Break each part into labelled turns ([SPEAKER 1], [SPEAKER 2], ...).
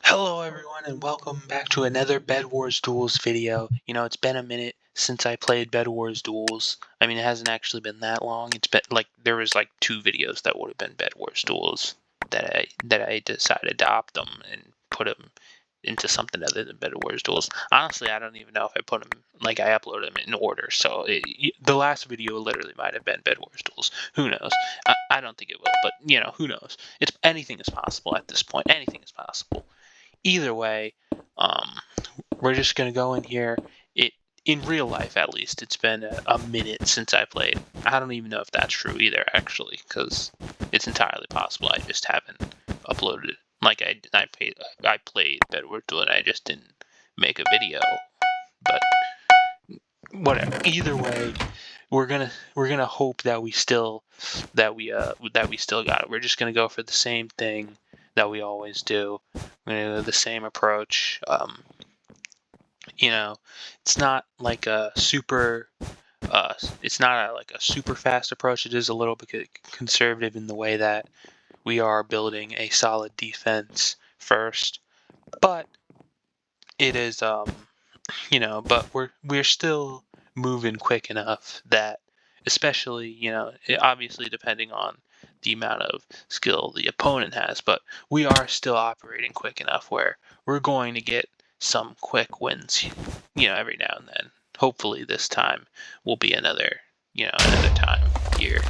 [SPEAKER 1] Hello everyone and welcome back to another Bedwars Duels video. It's been a minute since I played Bedwars Duels. I mean, it hasn't actually been that long. It's been there was like 2 videos that would have been Bedwars Duels that I decided to opt them and put them into something other than Bedwars Duels. Honestly, I don't even know if I put them I uploaded them in order. So the last video literally might have been Bedwars Duels. Who knows? I don't think it will, but who knows? Anything is possible at this point. Anything is possible. Either way, um, we're just gonna go in here. In real life, at least, it's been a minute since I played. I don't even know if that's true either, actually, because it's entirely possible I just haven't uploaded it. Like I played Bedwars Duel and I just didn't make a video. But whatever. Either way, we're gonna hope that we still got it. We're just gonna go for the same thing that we always do. We're gonna do the same approach. It's not like a super like a super fast approach. It is a little bit conservative in the way that we are building a solid defense first, but it is but we're still moving quick enough that, especially obviously depending on the amount of skill the opponent has, but we are still operating quick enough where we're going to get some quick wins every now and then. Hopefully this time will be another time here.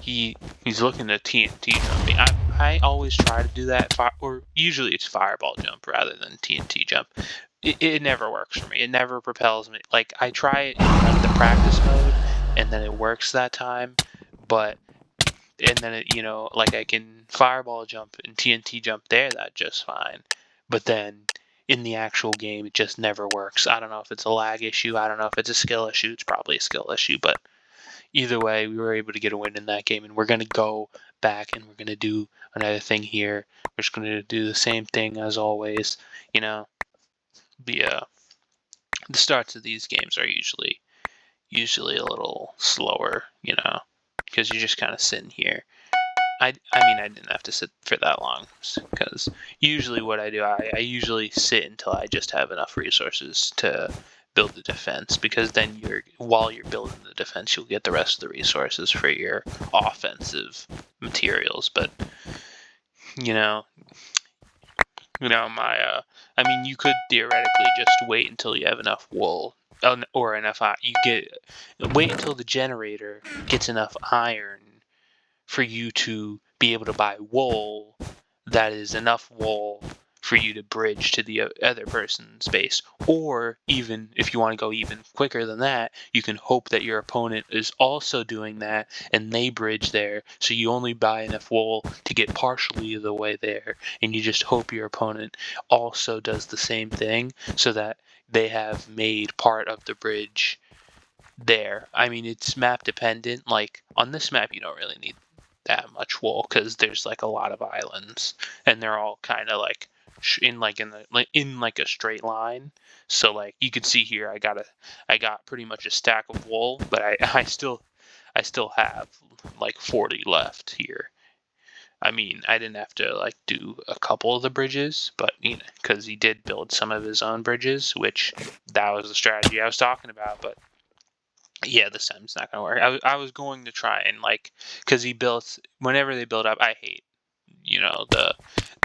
[SPEAKER 1] He's looking to TNT jumping. I always try to do that, or usually it's fireball jump rather than TNT jump. It never works for me. It never propels me. Like, I try it in like the practice mode, and then it works that time. And then like I can fireball jump and TNT jump there, that just fine. But then in the actual game, it just never works. I don't know if it's a lag issue. I don't know if it's a skill issue. It's probably a skill issue, but either way, we were able to get a win in that game, and we're going to go back and we're going to do another thing here. We're just going to do the same thing as always. The starts of these games are usually a little slower, because you're just kind of sitting here. I mean, I didn't have to sit for that long, because usually what I do, I usually sit until I just have enough resources to build the defense, because then while you're building the defense, you'll get the rest of the resources for your offensive materials. But I mean, you could theoretically just wait until you have enough wool, or enough wait until the generator gets enough iron for you to be able to buy wool that is enough wool for you to bridge to the other person's base. Or even if you want to go even quicker than that, you can hope that your opponent is also doing that and they bridge there, so you only buy enough wool to get partially the way there, and you just hope your opponent also does the same thing so that they have made part of the bridge there. I mean, it's map dependent. Like on this map, you don't really need that much wool because there's like a lot of islands and they're all kind of like in a straight line. So like you could see here, I got pretty much a stack of wool, but I still have like 40 left here. I mean, I didn't have to like do a couple of the bridges, but because he did build some of his own bridges, which that was the strategy I was talking about. But yeah, this time it's not gonna work. I was going to try and because he built, whenever they build up, I hate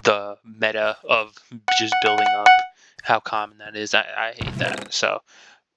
[SPEAKER 1] the meta of just building up, how common that is. I hate that. So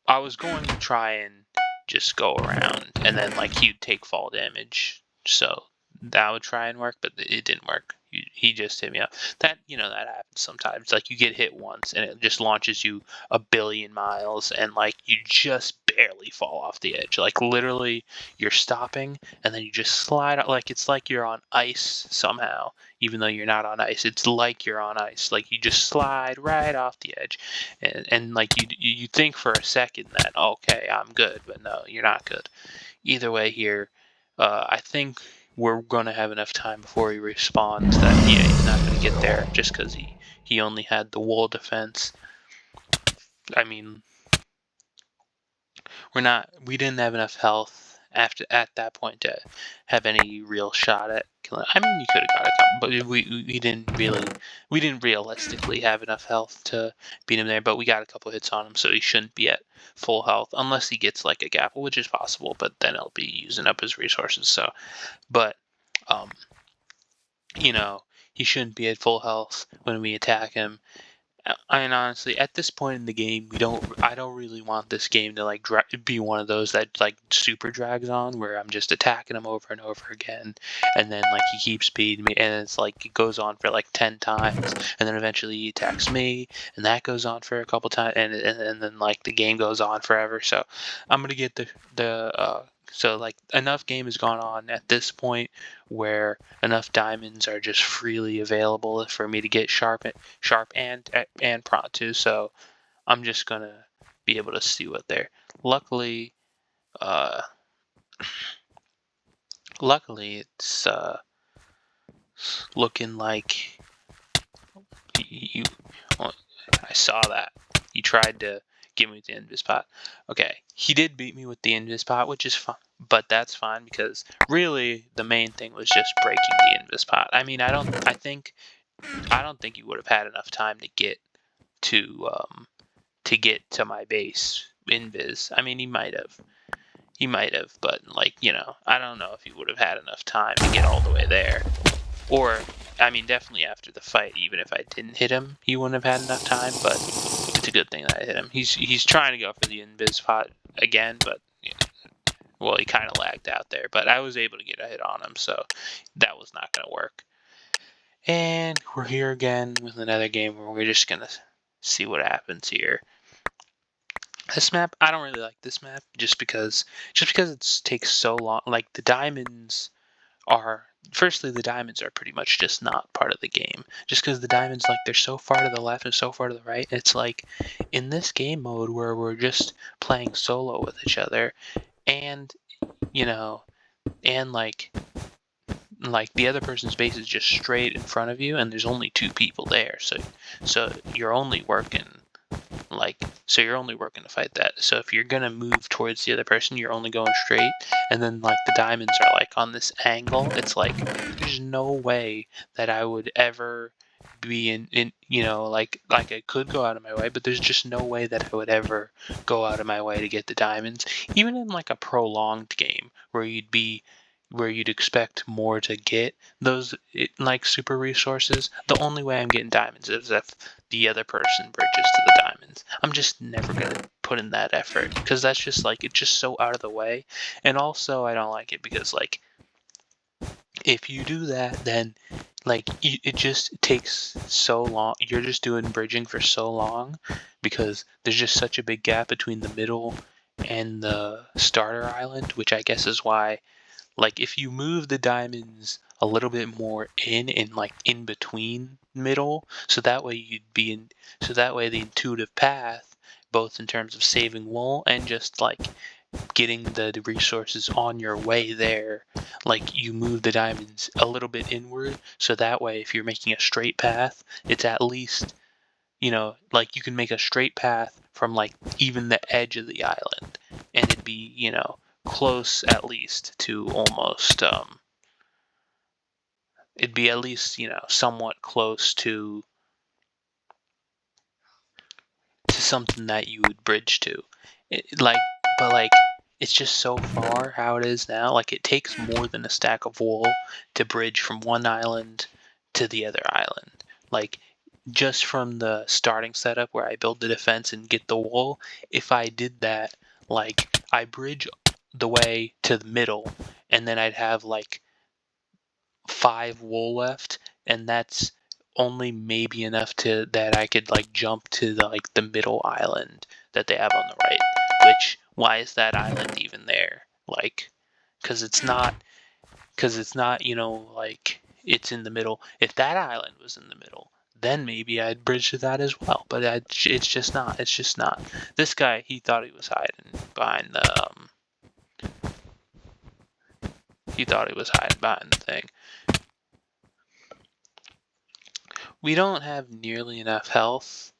[SPEAKER 1] I was going to try and just go around, and then he'd take fall damage, so that would try and work, but it didn't work. He just hit me up. That that happens sometimes. Like, you get hit once and it just launches you a billion miles, and you just barely fall off the edge. Like, literally, you're stopping and then you just slide out. Like, it's like you're on ice somehow, even though you're not on ice. It's like you're on ice. Like, you just slide right off the edge, and you think for a second that, okay, I'm good, but no, you're not good. Either way here, I think we're going to have enough time before he respawns that, yeah, he's not going to get there just because he only had the wall defense. I mean, we didn't have enough health at that point to have any real shot at killing. I mean, you could have got a couple, but we didn't realistically have enough health to beat him there. But we got a couple hits on him, so he shouldn't be at full health unless he gets like a gapple, which is possible. But then it'll be using up his resources. So, but you know, he shouldn't be at full health when we attack him. I mean, honestly, at this point in the game, I don't really want this game to like be one of those that like super drags on, where I'm just attacking him over and over again, and then like he keeps beating me, and it's like it goes on for like 10 times, and then eventually he attacks me, and that goes on for a couple times, and then like the game goes on forever. So I'm gonna get so like enough game has gone on at this point where enough diamonds are just freely available for me to get sharp and prompt too. So I'm just gonna be able to see what they're. Luckily, uh, luckily it's looking like you. I saw that he tried to get me with the invis pot. Okay, he did beat me with the invis pot, which is fine, but that's fine because really the main thing was just breaking the invis pot. I mean, I don't think he would have had enough time to get to my base invis. I mean, he might have, but like, I don't know if he would have had enough time to get all the way there. Or, I mean, definitely after the fight, even if I didn't hit him, he wouldn't have had enough time, but it's a good thing that I hit him. He's trying to go for the invis pot again, but, well, he kind of lagged out there, but I was able to get a hit on him, so that was not going to work. And we're here again with another game where we're just going to see what happens here. This map, I don't really like this map, just because it takes so long. Like, the diamonds are pretty much just not part of the game. Just because the diamonds, like, they're so far to the left and so far to the right. It's like, in this game mode where we're just playing solo with each other, and, and like the other person's base is just straight in front of you, and there's only 2 people there. So you're only working to fight that. So if you're gonna move towards the other person, you're only going straight, and then like the diamonds are like on this angle. It's like there's no way that I would ever be in like I could go out of my way, but there's just no way that I would ever go out of my way to get the diamonds, even in like a prolonged game where you'd expect more to get those like super resources. The only way I'm getting diamonds is if the other person bridges to the diamonds. I'm just never gonna put in that effort because that's just like it's just so out of the way. And also I don't like it because like if you do that, then like it just takes so long. You're just doing bridging for so long because there's just such a big gap between the middle and the starter island, which I guess is why, like, if you move the diamonds a little bit more like in between middle, so that way the intuitive path, both in terms of saving wool and just like getting the resources on your way there, like you move the diamonds a little bit inward, so that way if you're making a straight path, it's at least, like you can make a straight path from like even the edge of the island, and it'd be, close at least to almost it'd be at least somewhat close to something that you would bridge to but like it's just so far how it is now. Like it takes more than a stack of wool to bridge from one island to the other island. Like just from the starting setup where I build the defense and get the wool, if I did that, like I bridge the way to the middle, and then I'd have like 5 wool left, and that's only maybe enough that I could like jump to the middle island that they have on the right. Which, why is that island even there? Like, because it's not like it's in the middle. If that island was in the middle, then maybe I'd bridge to that as well. But it's just not. It's just not. This guy, he thought he was hiding behind the thing. We don't have nearly enough health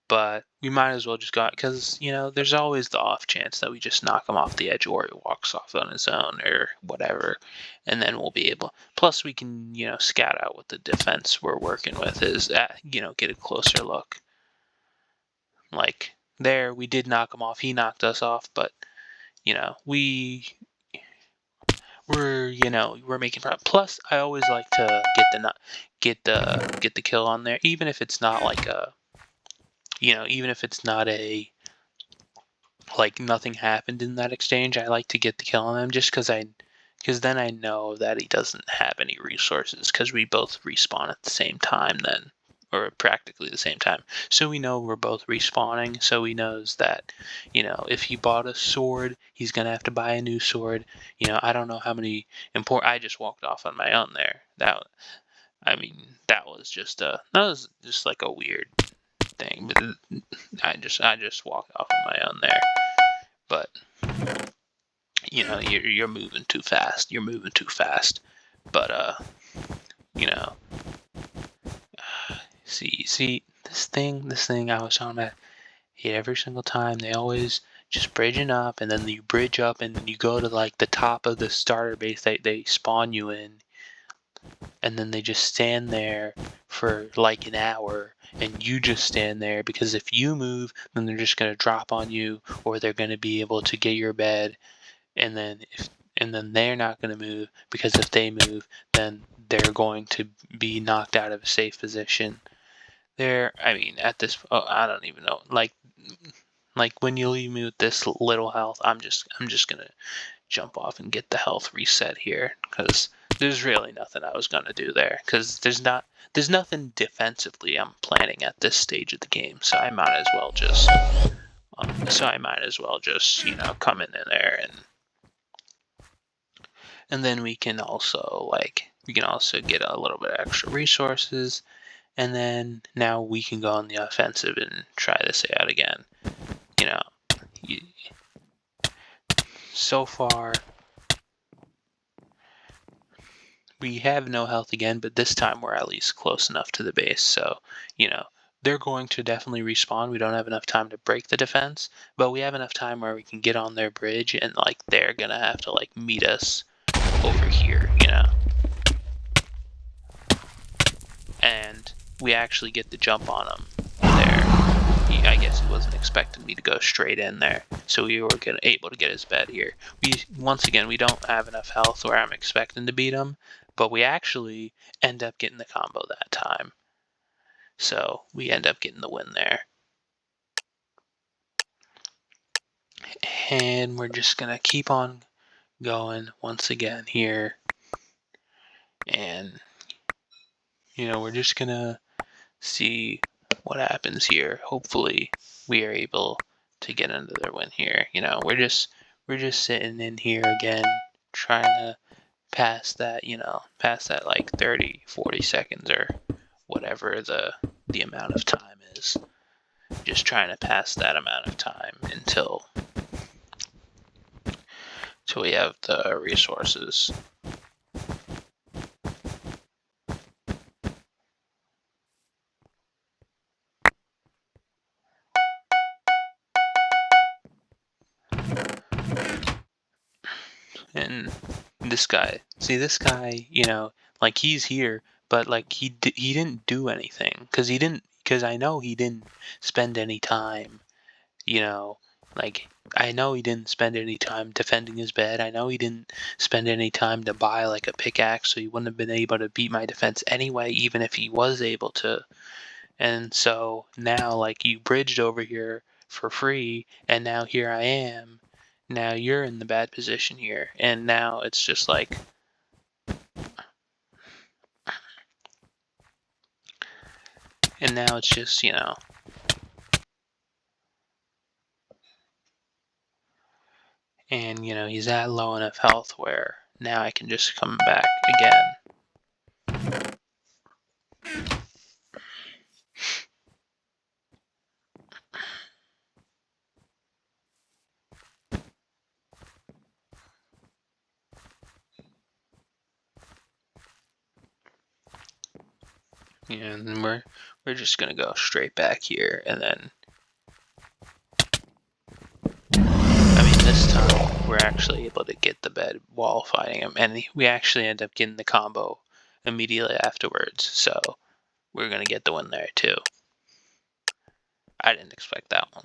[SPEAKER 1] but we might as well just go, because there's always the off chance that we just knock him off the edge, or he walks off on his own or whatever, and then we'll be able. Plus, we can scout out what the defense we're working with is. Get a closer look. Like there, we did knock him off. He knocked us off, but we're making progress. Plus, I always like to get the kill on there, even if it's not like a even if it's not a like nothing happened in that exchange. I like to get the kill on them just because then I know that he doesn't have any resources, because we both respawn at the same time then, or practically the same time. So we know we're both respawning, so he knows that, if he bought a sword, he's gonna have to buy a new sword. I don't know how many I just walked off on my own there. That was just like a weird thing, but I just walked off on my own there. But you're moving too fast. You're moving too fast. But see this thing I was talking about. Every single time they always just bridging up, and then you bridge up, and then you go to like the top of the starter base that they spawn you in, and then they just stand there for like an hour, and you just stand there, because if you move, then they're just going to drop on you, or they're going to be able to get your bed, and then they're not going to move, because if they move, then they're going to be knocked out of a safe position. At this, I don't even know, like when you leave me with this little health, I'm just gonna jump off and get the health reset here, because there's really nothing I was gonna do there, because there's nothing defensively I'm planning at this stage of the game, so I might as well just come in there, and then we can also get a little bit of extra resources, and then now we can go on the offensive and try this out again. So far we have no health again, but this time we're at least close enough to the base, so they're going to definitely respawn. We don't have enough time to break the defense, but we have enough time where we can get on their bridge, and they're gonna have to meet us over here, and we actually get the jump on him there. I guess he wasn't expecting me to go straight in there, so we were able to get his bed here. Once again, we don't have enough health where I'm expecting to beat him, but we actually end up getting the combo that time, so we end up getting the win there. And we're just gonna keep on going once again here, and we're just gonna see what happens here. Hopefully we are able to get another win here. We're just sitting in here again, trying to pass that like 30-40 seconds or whatever the amount of time is. Just trying to pass that amount of time until we have the resources. And this guy, he's here, but he didn't do anything, because I know he didn't spend any time, I know he didn't spend any time defending his bed. I know he didn't spend any time to buy a pickaxe, so he wouldn't have been able to beat my defense anyway, even if he was able to. And so now you bridged over here for free, and now here I am. Now you're in the bad position here, and now it's just and now it's just and he's at low enough health where now I can just come back again. And we're just gonna go straight back here, and then this time we're actually able to get the bed while fighting him, and we actually end up getting the combo immediately afterwards, so we're gonna get the win there too. I didn't expect that one.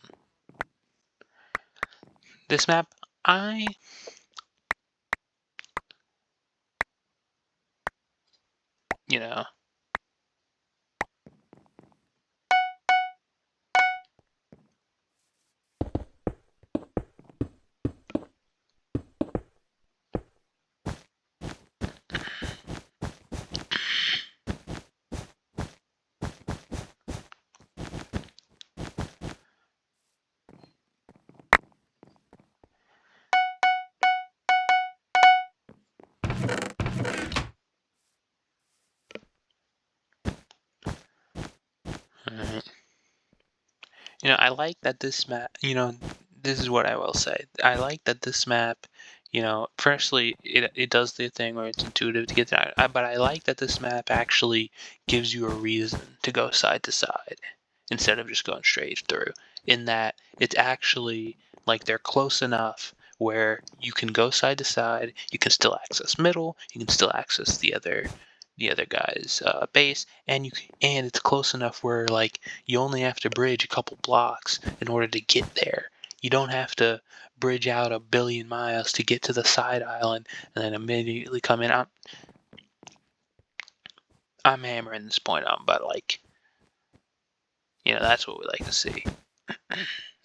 [SPEAKER 1] This map, you know, alright. I like that this map, this is what I will say. I like that this map, firstly, it does the thing where it's intuitive to get that, but I like that this map actually gives you a reason to go side to side instead of just going straight through. In that it's actually like they're close enough where you can go side to side, you can still access middle, you can still access the other guy's base, and it's close enough where like you only have to bridge a couple blocks in order to get there. You don't have to bridge out 1,000,000,000 miles to get to the side island and then immediately come in. I'm hammering this point on, but like, that's what we like to see.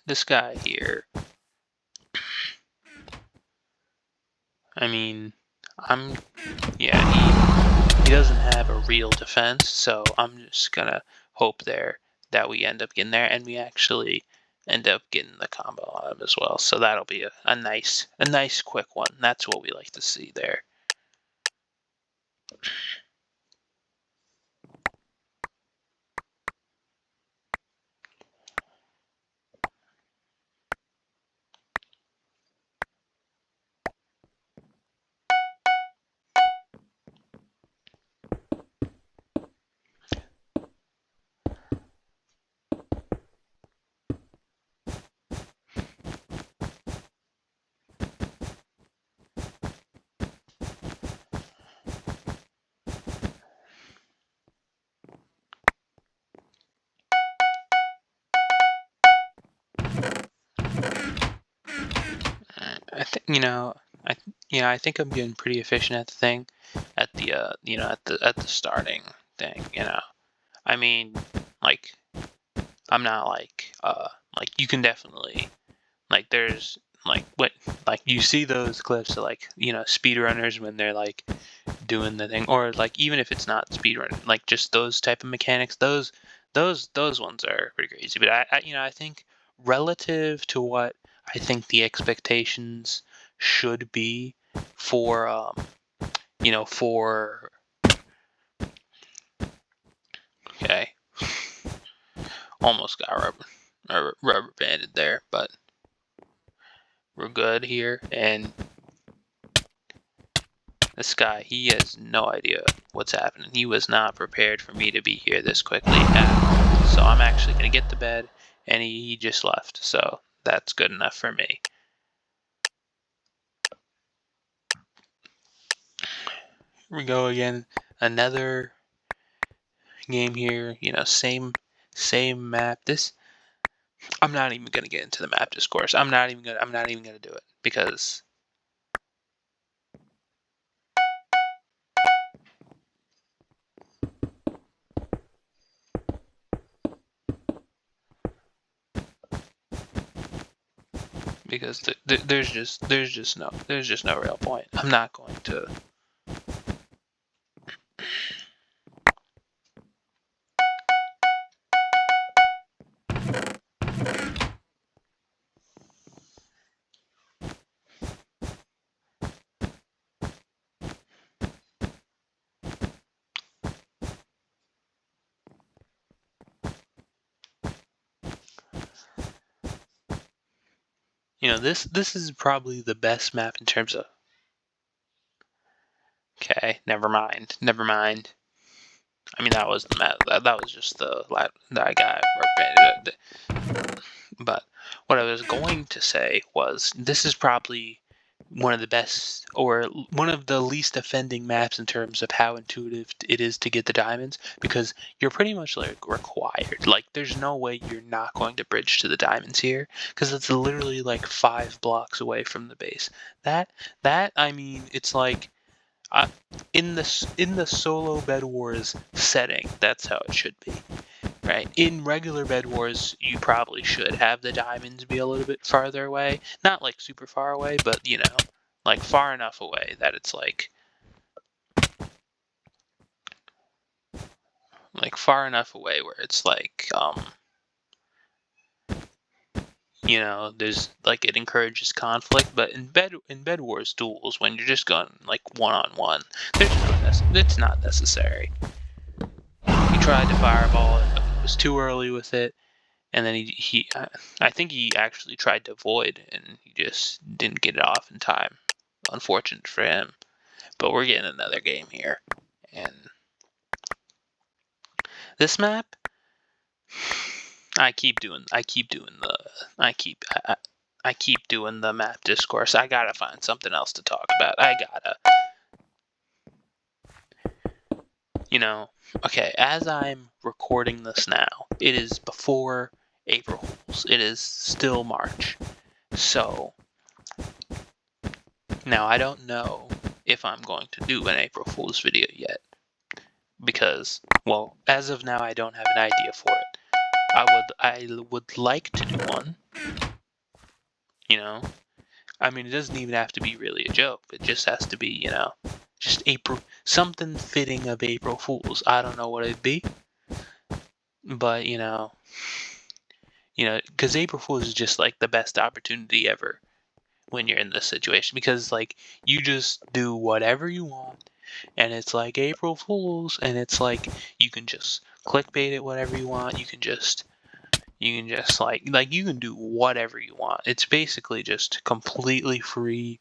[SPEAKER 1] This guy here, I mean, he doesn't have a real defense, so I'm just gonna hope there that we end up getting there, and we actually end up getting the combo on him as well. So that'll be a nice quick one. That's what we like to see there. I think I think I'm getting pretty efficient at the thing, at the at the starting thing. I mean, like I'm not like you can definitely like there's like what like you see those clips of like speedrunners when they're like doing the thing, or like even if it's not speedrun, like just those type of mechanics, those ones are pretty crazy. But I think relative to what I think the expectations should be for for okay, almost got rubber banded there, but we're good here. And this guy, he has no idea what's happening. He was not prepared for me to be here this quickly at all. So I'm actually going to get the bed, and he just left. So that's good enough for me. Here we go again. Another game here. Same map. I'm not even going to get into the map discourse. I'm not even going to do it because there's just no real point. I'm not going to. This is probably the best map in terms of. Okay, never mind. I mean, that was the map. That was just that guy. But what I was going to say was this is probably one of the best or one of the least offending maps in terms of how intuitive it is to get the diamonds, because you're pretty much like required. Like there's no way you're not going to bridge to the diamonds here, because it's literally like 5 blocks away from the base. That I mean, it's like in the solo Bed Wars setting, that's how it should be. Right. In regular Bed Wars, you probably should have the diamonds be a little bit farther away. Not like super far away, but you know, like far enough away that it's like far enough away where it's like you know, there's like it encourages conflict. But in Bedwars Duels, when you're just going like one-on-one, it's not necessary. He tried to fireball it, but it was too early with it. And then I think he actually tried to void, and he just didn't get it off in time. Unfortunate for him. But we're getting another game here, and this map, I keep doing the map discourse. I gotta find something else to talk about. You know, okay, as I'm recording this now, it is before April Fools. It is still March. So, now I don't know if I'm going to do an April Fool's video yet. Because, well, as of now, I don't have an idea for it. I would like to do one. You know? I mean, it doesn't even have to be really a joke. It just has to be, you know, just something fitting of April Fools. I don't know what it'd be. But, you know, because April Fools is just like the best opportunity ever when you're in this situation. Because, like, you just do whatever you want. And it's like April Fools. And it's like, you can just clickbait it whatever you want. You can just like you can do whatever you want. It's basically just completely free,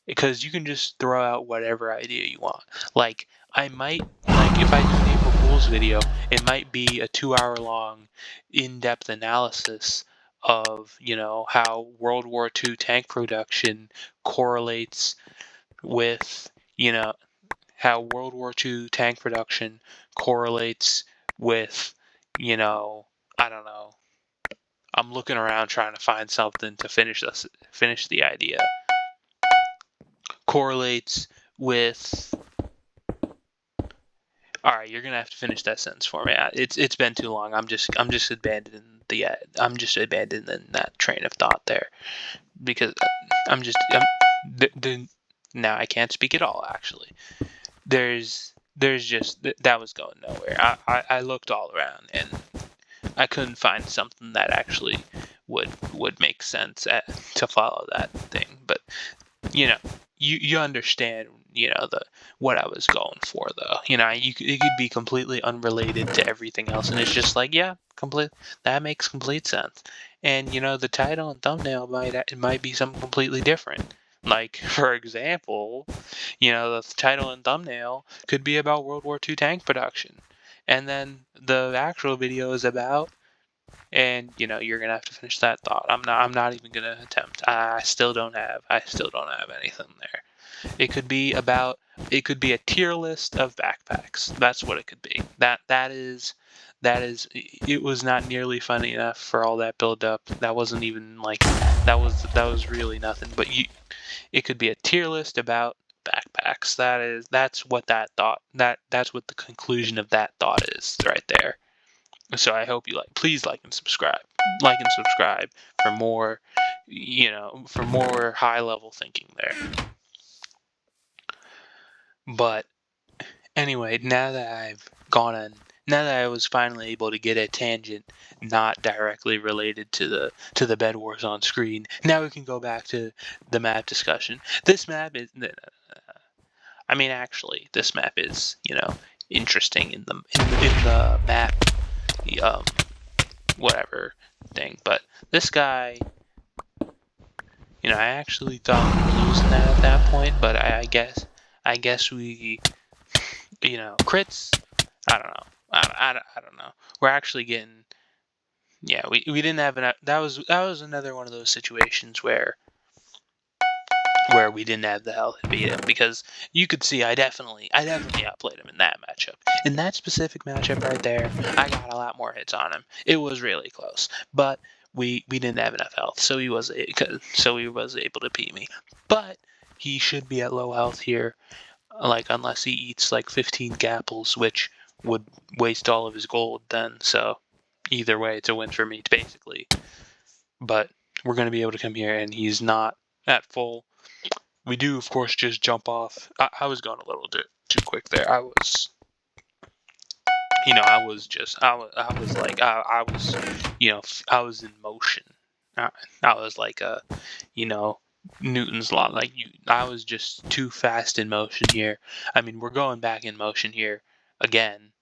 [SPEAKER 1] because you can just throw out whatever idea you want. Like I might, like if I do an April Fool's video, it might be a 2-hour long in-depth analysis of, you know, how World War II tank production correlates with, you know, how World War II tank production correlates with, you know, I don't know. I'm looking around trying to find something to finish the idea. Correlates with. All right, you're gonna have to finish that sentence for me. It's been too long. I'm just abandoning that train of thought there, because now I can't speak at all. Actually, there's just that was going nowhere. I looked all around and I couldn't find something that actually would make sense to follow that thing. But you know, you understand, you know, what I was going for, though. You know, it could be completely unrelated to everything else, and it's just like, yeah, that makes complete sense. And you know, the title and thumbnail might be something completely different. Like, for example, you know, the title and thumbnail could be about World War II tank production. And then the actual video is about, and you know, you're gonna have to finish that thought. I'm not even gonna attempt. I still don't have anything there. It could be a tier list of backpacks. That's what it could be. That is. It was not nearly funny enough for all that build up. That wasn't even like that was really nothing. But it could be a tier list about backpacks. That's what that thought. That's what the conclusion of that thought is right there. So I hope you please like and subscribe. Like and subscribe for more, you know, for more high level thinking there. But anyway, now that I was finally able to get a tangent not directly related to the Bed Wars on screen, now we can go back to the map discussion. This map is, I mean, actually, this map is, you know, interesting in the map, whatever thing. But this guy, you know, I actually thought we were losing that at that point, but I guess we, you know, crits. I don't know. I don't know. We're actually getting, Yeah, we didn't have enough. That was another one of those situations where we didn't have the health to beat him, because you could see I definitely outplayed him in that matchup. In that specific matchup right there, I got a lot more hits on him. It was really close, but we didn't have enough health, so he was able to beat me. But he should be at low health here, like unless he eats like 15 gapples, which would waste all of his gold then. So either way, it's a win for me basically. But we're going to be able to come here, and he's not at full. We do, of course, just jump off. I was going a little bit too quick there. I was in motion. I was like Newton's law. I was just too fast in motion here. I mean, we're going back in motion here again.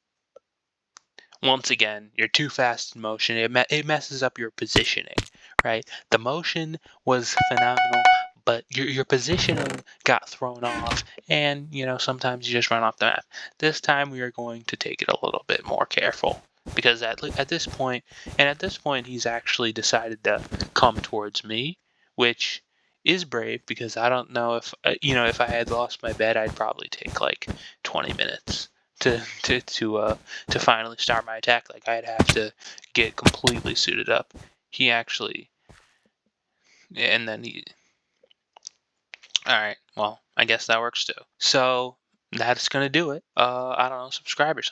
[SPEAKER 1] Once again, you're too fast in motion. It messes up your positioning, right? The motion was phenomenal, but your positioning got thrown off, and sometimes you just run off the map. This time we are going to take it a little bit more careful, because at this point, he's actually decided to come towards me, which is brave, because I don't know if I had lost my bed, I'd probably take like 20 minutes to finally start my attack. Like, I'd have to get completely suited up. He actually, and then he. All right, well, I guess that works too. So that's gonna do it. I don't know, subscribe or something.